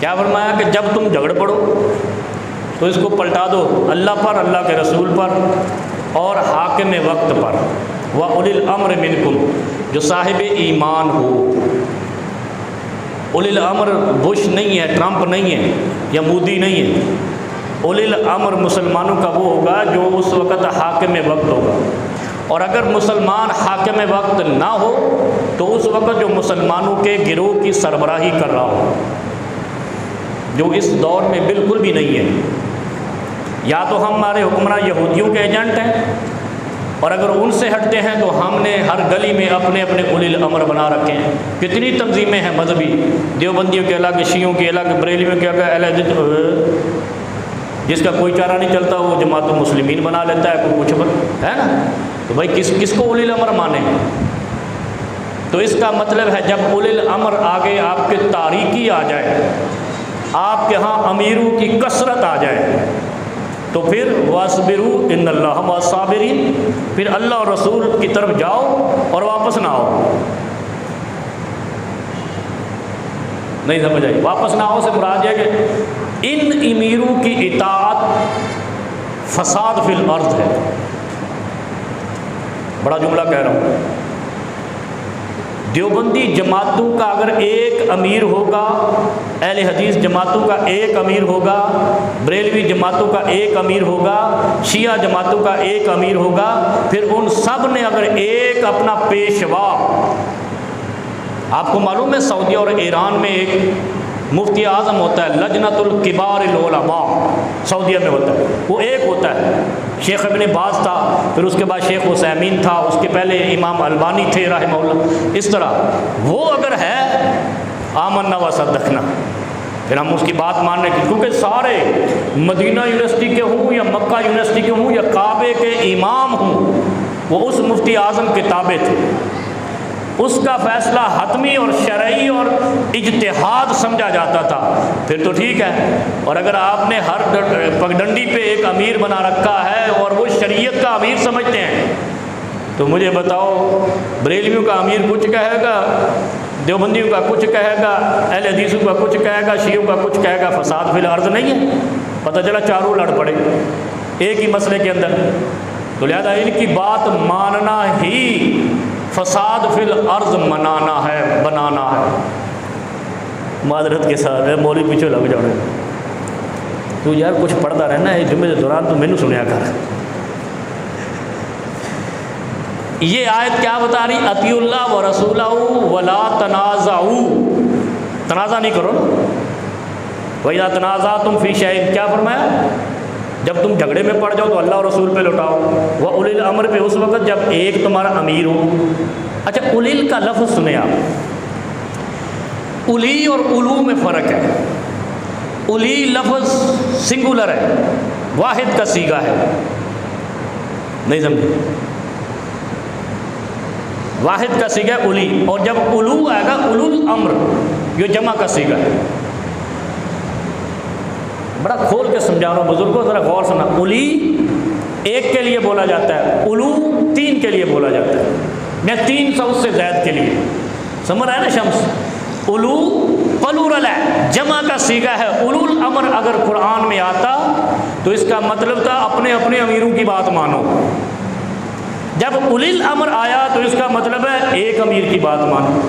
کیا فرمایا کہ جب تم جھگڑ پڑو تو اس کو پلٹا دو اللہ پر، اللہ کے رسول پر اور حاکم وقت پر، وَأُولِي الْأَمْرِ مِنْكُمْ، جو صاحب ایمان ہو۔ اولی الامر بش نہیں ہے، ٹرمپ نہیں ہے یا مودی نہیں ہے، اولی الامر مسلمانوں کا وہ ہوگا جو اس وقت حاکم وقت ہوگا، اور اگر مسلمان حاکم وقت نہ ہو تو اس وقت جو مسلمانوں کے گروہ کی سربراہی کر رہا ہو، جو اس دور میں بالکل بھی نہیں ہے۔ یا تو ہمارے حکمراں یہودیوں کے ایجنٹ ہیں، اور اگر ان سے ہٹتے ہیں تو ہم نے ہر گلی میں اپنے اپنے اولی الامر بنا رکھے ہیں۔ کتنی تنظیمیں ہیں مذہبی، دیوبندیوں کے الگ، شیعوں کے الگ، بریلیوں کے الگ، جس کا کوئی چارہ نہیں چلتا وہ جماعت المسلمین بنا لیتا ہے، کوئی کچھ ہے نا۔ تو بھائی کس کو اولی الامر مانیں؟ تو اس کا مطلب ہے جب اولی الامر آگے آپ کے تاریکی آ جائے، آپ کے ہاں امیروں کی کثرت آ جائے، تو پھر وَاصْبِرُوا إِنَّ اللَّهَ مَعَ الصَّابِرِينَ، پھر اللہ اور رسول کی طرف جاؤ اور واپس نہ آؤ۔ نہیں سمجھ آئی؟ واپس نہ آؤ سے مراد ہے کہ ان امیروں کی اطاعت فساد فی الارض ہے۔ بڑا جملہ کہہ رہا ہوں۔ دیوبندی جماعتوں کا اگر ایک امیر ہوگا، اہل حدیث جماعتوں کا ایک امیر ہوگا، بریلوی جماعتوں کا ایک امیر ہوگا، شیعہ جماعتوں کا ایک امیر ہوگا، پھر ان سب نے اگر ایک اپنا پیشوا، آپ کو معلوم ہے سعودیہ اور ایران میں ایک مفتی اعظم ہوتا ہے، لجنۃ الکبار العلماء سعودیہ میں ہوتا ہے، وہ ایک ہوتا ہے، شیخ ابن باز تھا، پھر اس کے بعد شیخ عثیمین تھا، اس کے پہلے امام البانی تھے رحمہ اللہ، اس طرح وہ اگر ہے آمنا و صدقنا، پھر ہم اس کی بات ماننے کی، کیونکہ سارے مدینہ یونیورسٹی کے ہوں یا مکہ یونیورسٹی کے ہوں یا کعبے کے امام ہوں، وہ اس مفتی اعظم کے تابع تھے، اس کا فیصلہ حتمی اور شرعی اور اجتہاد سمجھا جاتا تھا، پھر تو ٹھیک ہے۔ اور اگر آپ نے ہر پگڈنڈی پہ ایک امیر بنا رکھا ہے اور وہ شریعت کا امیر سمجھتے ہیں، تو مجھے بتاؤ بریلویوں کا امیر کچھ کہے گا، دیوبندیوں کا کچھ کہے گا، اہل حدیثوں کا کچھ کہے گا، شیعوں کا کچھ کہے گا، فساد فی الارض نہیں ہے؟ پتہ چلا چاروں لڑ پڑے ایک ہی مسئلے کے اندر۔ تو لہذا ان کی بات ماننا ہی فساد فی الارض منانا ہے، بنانا ہے۔ معذرت کے ساتھ ہے، مولوی پیچھے لگ جاؤ، تو یار کچھ پڑھتا رہنا ہے جمعے کے دوران، تو مینوں سنیا کر۔ یہ آیت کیا بتا رہی؟ اطیعوا اللہ و رسولہ ولا تنازعوا، تنازع نہیں کرو نا۔ وَإِذَا تَنَازَعْتُمْ فِي شَيْءٍ، کیا فرمایا؟ جب تم جھگڑے میں پڑ جاؤ تو اللہ اور رسول پہ لوٹاؤ، وہ اولی الامر پہ اس وقت جب ایک تمہارا امیر ہو۔ اچھا اولیل کا لفظ سنیں آپ، اولی اور اولو میں فرق ہے۔ اولی لفظ سنگولر ہے، واحد کا صیغہ ہے، نہیں سمجھے؟ واحد کا صیغہ اولی، اور جب اولو آئے گا اولو الامر، یہ جمع کا صیغہ ہے۔ بڑا کھول کے سمجھا رہا ہوں بزرگوں، ذرا غور سنا۔ اولی ایک کے لیے بولا جاتا ہے، اولو تین کے لیے بولا جاتا ہے، یا 300 سے زائد کے لیے، سمجھ رہا ہے نا شمس؟ اولو پلورل ہے، جمع کا صیغہ ہے۔ اولو الامر اگر قرآن میں آتا تو اس کا مطلب تھا اپنے اپنے امیروں کی بات مانو، جب اولی الامر آیا تو اس کا مطلب ہے ایک امیر کی بات مانو۔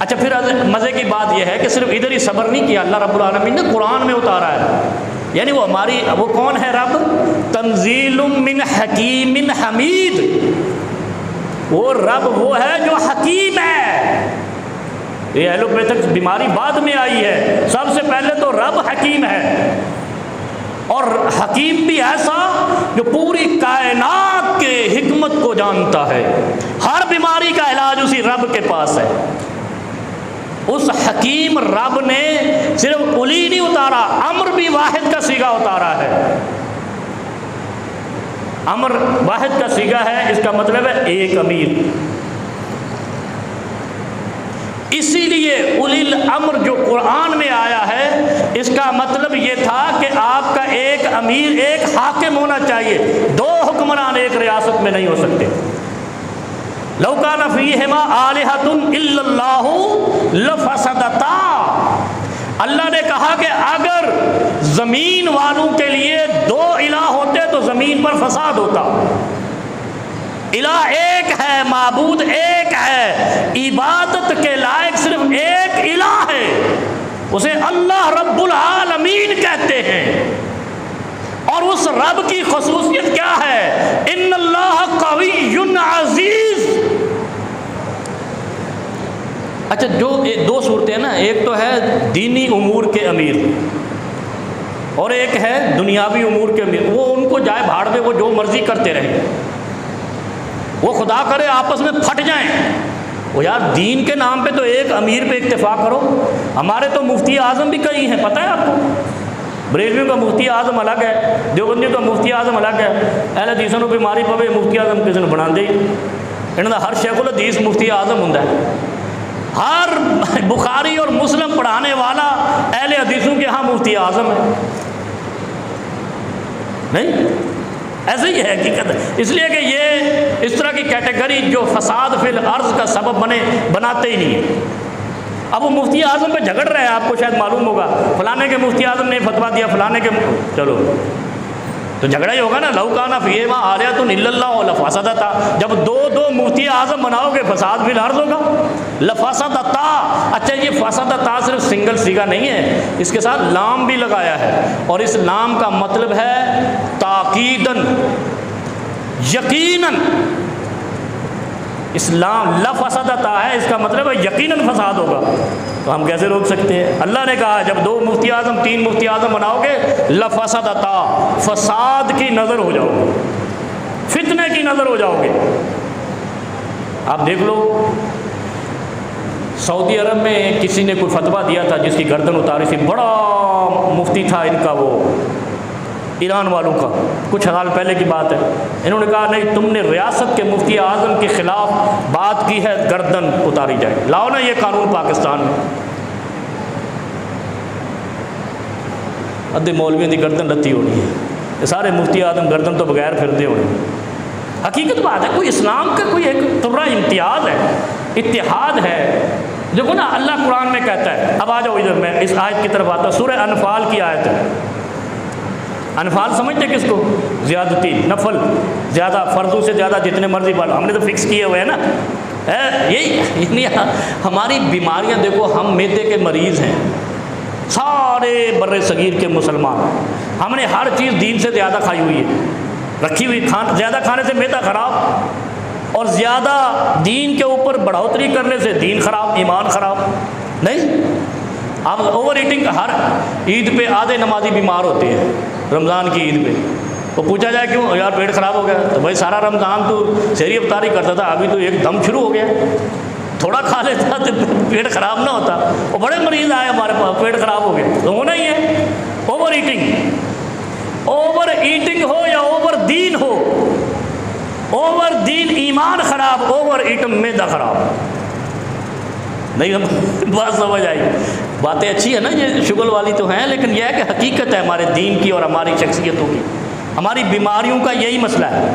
اچھا پھر مزے کی بات یہ ہے کہ صرف ادھر ہی صبر نہیں کیا، اللہ رب العالمین نے قرآن میں اتارا ہے، یعنی وہ ہماری، وہ کون ہے رب؟ تنزیل من حکیم حمید، وہ رب وہ ہے جو حکیم ہے۔ یہ اہل بیت تک بیماری بعد میں آئی ہے، سب سے پہلے تو رب حکیم ہے، اور حکیم بھی ایسا جو پوری کائنات کے حکمت کو جانتا ہے، ہر بیماری کا علاج اسی رب کے پاس ہے۔ اس حکیم رب نے صرف اولی نہیں اتارا، امر بھی واحد کا صیغہ اتارا ہے۔ امر واحد کا صیغہ ہے، اس کا مطلب ہے ایک امیر۔ اسی لیے اولی الامر جو قرآن میں آیا ہے، اس کا مطلب یہ تھا کہ آپ کا ایک امیر، ایک حاکم ہونا چاہیے، دو حکمران ایک ریاست میں نہیں ہو سکتے۔ لو کان فیہما آلہۃ الا اللہ لفسدتا، اللہ نے کہا کہ اگر زمین والوں کے لیے دو الہ ہوتے تو زمین پر فساد ہوتا. الہ ایک ہے، معبود ایک ہے، عبادت کے لائق صرف ایک الہ ہے، اسے اللہ رب العالمین کہتے ہیں. اور اس رب کی خصوصیت کیا ہے؟ ان اللہ قوی عزیز. اچھا، جو دو صورتیں ہیں نا، ایک تو ہے دینی امور کے امیر اور ایک ہے دنیاوی امور کے امیر. وہ ان کو جائے بھاڑ دے، وہ جو مرضی کرتے رہیں، وہ خدا کرے آپس میں پھٹ جائیں. وہ یار دین کے نام پہ تو ایک امیر پہ اکتفا کرو. ہمارے تو مفتی اعظم بھی کئی ہیں، پتہ ہے آپ کو. بریلویوں کا مفتی اعظم الگ ہے، دیوبندیوں کا مفتی اعظم الگ ہے. اہل حدیثوں کو بیماری پوے مفتی اعظم کسی نے بنا دے. انہوں نے ہر شیخ الحدیث مفتی اعظم ہوں. ہر بخاری اور مسلم پڑھانے والا اہل حدیثوں کے ہاں مفتی اعظم ہے. نہیں، ایسے ہی ہے حقیقت. اس لیے کہ یہ اس طرح کی کیٹیگری جو فساد فی الارض کا سبب بناتے ہی نہیں ہیں. اب وہ مفتی اعظم پہ جھگڑ رہے ہیں، آپ کو شاید معلوم ہوگا فلانے کے مفتی اعظم نے فتویٰ دیا، فلانے کے چلو تو جھگڑا ہی ہوگا نا. لو کان فیہما آلیۃ الا اللہ لفسدتا. جب دو مفتی اعظم بناؤ گے فساد فی الارض ہوگا. لفسدتا. اچھا، یہ فسدتا صرف سنگل صیغہ نہیں ہے، اس کے ساتھ لام بھی لگایا ہے، اور اس لام کا مطلب ہے تاکیدن، یقیناً. اسلام لفسدتا ہے، اس کا مطلب ہے یقیناً فساد ہوگا. تو ہم کیسے روک سکتے ہیں؟ اللہ نے کہا جب 2 مفتی اعظم 3 مفتی اعظم بناؤ گے لفسدتا، فساد کی نظر ہو جاؤ گے، فتنے کی نظر ہو جاؤ گے. آپ دیکھ لو، سعودی عرب میں کسی نے کوئی فتویٰ دیا تھا جس کی گردن اتاری تھی. بڑا مفتی تھا ان کا، وہ ایران والوں کا، کچھ سال پہلے کی بات ہے. انہوں نے کہا نہیں، تم نے ریاست کے مفتی اعظم کے خلاف بات کی ہے، گردن اتاری جائے. لاؤ نا یہ قانون پاکستان میں. ادھے مولویوں کی گردن لتی ہونی ہے، یہ سارے مفتی اعظم گردن تو بغیر پھرتے ہونے. حقیقت بات ہے، کوئی اسلام کا کوئی ایک طرح امتیاز ہے، اتحاد ہے. دیکھو نا، اللہ قرآن میں کہتا ہے. اب آ جاؤ ادھر، میں اس آیت کی طرف آتا ہوں. سورہ انفال کی آیت ہے. انفال سمجھتے کس کو؟ زیادتی، نفل، زیادہ، فرضوں سے زیادہ جتنے مرضی پڑھ. ہم نے تو فکس کیے ہوئے ہیں نا. یہی ہماری بیماریاں دیکھو، ہم میدے کے مریض ہیں، سارے بر صغیر کے مسلمان. ہم نے ہر چیز دین سے زیادہ کھائی ہوئی ہے، رکھی ہوئی. زیادہ کھانے سے میدا خراب، اور زیادہ دین کے اوپر بڑھوتری کرنے سے دین خراب، ایمان خراب. نہیں، آپ اوور ایٹنگ. ہر عید پہ آدھے نمازی بیمار ہوتے ہیں، رمضان کی عید پہ. وہ پوچھا جائے کیوں؟ یار پیٹ خراب ہو گیا. تو بھائی سارا رمضان تو سحری افطاری کرتا تھا، ابھی تو ایک دم شروع ہو گیا، تھوڑا کھا لیتا تو پیٹ خراب نہ ہوتا. وہ بڑے مریض آئے ہمارے پاس، پیٹ خراب ہو گیا. تو ہونا ہی ہے اوور ایٹنگ. اوور ایٹنگ ہو یا اوور دین ہو، اوور دین ایمان خراب، اوور ایٹنگ میدا خراب. نہیں، ہم بات سمجھ آئی. باتیں اچھی ہیں نا، یہ شغل والی تو ہیں، لیکن یہ ہے کہ حقیقت ہے ہمارے دین کی اور ہماری شخصیتوں کی. ہماری بیماریوں کا یہی مسئلہ ہے.